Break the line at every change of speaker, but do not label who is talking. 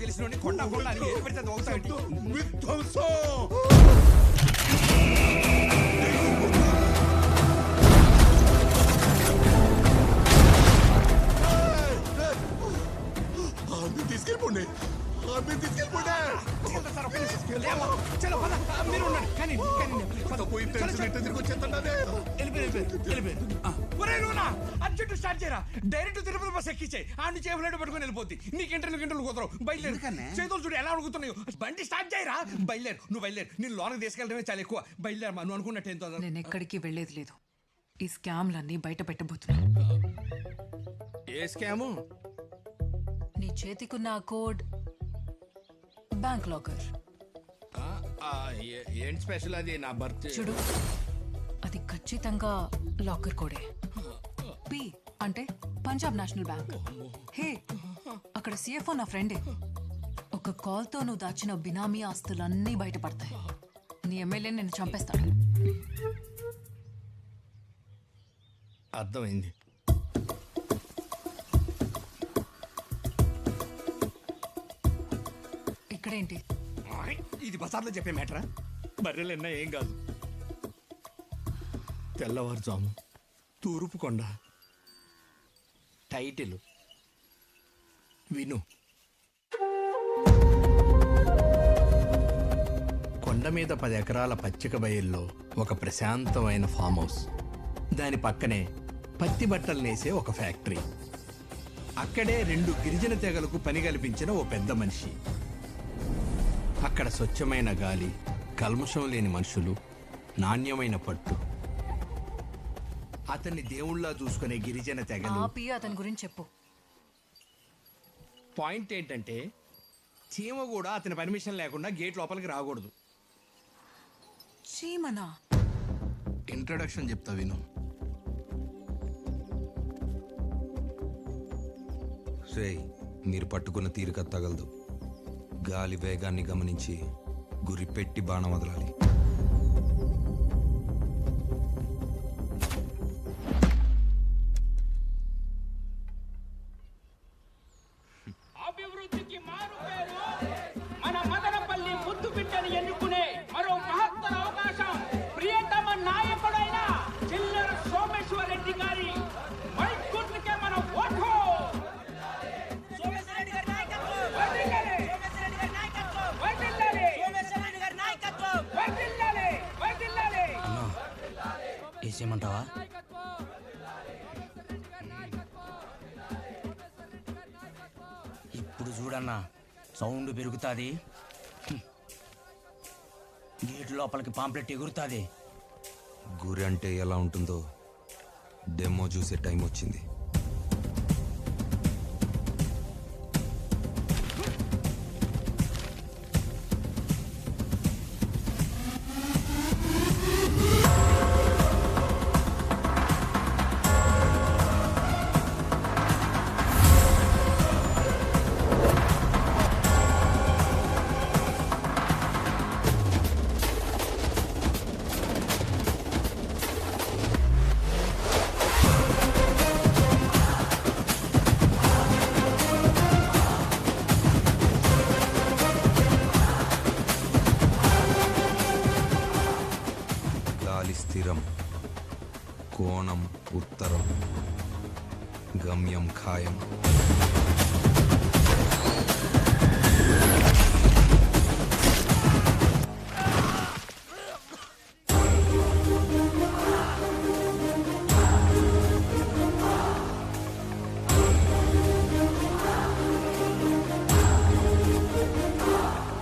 గెలిచిన కొండ కొండ అని ఏర్పడితే
విధ్వంసం తీసుకెళ్ళిపోండి
అర్జెంట్ స్టార్ట్ చేయరా. డైరెక్ట్ తిరుపతి బస్ ఎక్కించే ఆ నుంచి ఫ్లైట్ పట్టుకుని వెళ్ళిపోద్ది. నీకు ఇంటర్వ్యూ కుదరవు. బయలుదేరు. చేతులు చూడు ఎలా అడుగుతున్నాయో. బండి స్టార్ట్ చేయరా. బయలుదేరు. నువ్వు బయలుదేరు. నేను లోనకి తీసుకెళ్ళడమే చాలా ఎక్కువ. బయలుదేరమా. నువ్వు అనుకున్నట్టు ఏంటో.
నేను ఎక్కడికి వెళ్ళేది లేదు. ఈ స్కామ్లన్నీ బయట పెట్టబోతున్నా.
ఏ స్కాము?
నీ చేతికున్న ఆ కోడ్ బ్యాంక్ లాకర్.
ఏంటి స్పెషల్ అది? నా బర్త్
చూడు, అది ఖచ్చితంగా లాకర్ కోడే. పి అంటే పంజాబ్ నేషనల్ బ్యాంక్. హే, అక్కడ సిఎఫ్ఓ నా ఫ్రెండే. ఒక కాల్తో నువ్వు దాచిన బినామీ ఆస్తులన్నీ బయటపడతాయి. నీ ఎమ్మెల్యే నిన్ను చంపేస్తాడు.
అర్థమైంది.
ఇక్కడేంటి?
ఇది బజార్లో చెప్పే మ్యాటరా? బర్రెలన్నా ఏం కాదు. తెల్లవారుజాము తూర్పు కొండ. టైటిల్ విను. కొండ మీద 10 ఎకరాల పచ్చిక బయల్లో ఒక ప్రశాంతమైన ఫామ్ హౌస్. దాని పక్కనే పత్తి బట్టలు నేసే ఒక ఫ్యాక్టరీ. అక్కడే 2 గిరిజన తెగలకు పని కల్పించిన ఓ పెద్ద మనిషి. అక్కడ స్వచ్ఛమైన గాలి, కల్మషం లేని మనుషులు, నాణ్యమైన పట్టు. అతన్ని దేవుళ్ళ చూసుకునే గిరిజన తెగలు.
ఆపి అతని గురించి చెప్పు.
పాయింట్ ఏంటంటే చీమ కూడా అతని పర్మిషన్ లేకుండా గేట్ లోపలికి రాకూడదు.
చీమనా?
ఇంట్రొడక్షన్ చెప్తా విను.
రేయ్, మీరు పట్టుకున్న తీరిక తగలదు. గాలి వేగాన్ని గమనించి గురి పెట్టి బాణం వదలాలి.
అభివృద్ధికి మారు పేరు మన మదనపల్లి ముద్దు బిడ్డని ఎన్నుకునే మరో మహత్తర అవకాశం. ప్రియతమ నాయకుడైన చిల్లర సోమేశ్వర్ రెడ్డి గారి మైక్ గుర్తుకే మన ఓటు.
వేసేయమంటావా? ఇప్పుడు చూడన్నా, సౌండ్ పెరుగుతుంది. గేట్ లోపలికి పాంప్లెట్ ఎగురుతుంది.
గురి అంటే ఎలా ఉంటుందో డెమో చూసే టైం వచ్చింది. స్థిరం, కోణం ఉత్తరం, గమ్యం ఖాయం.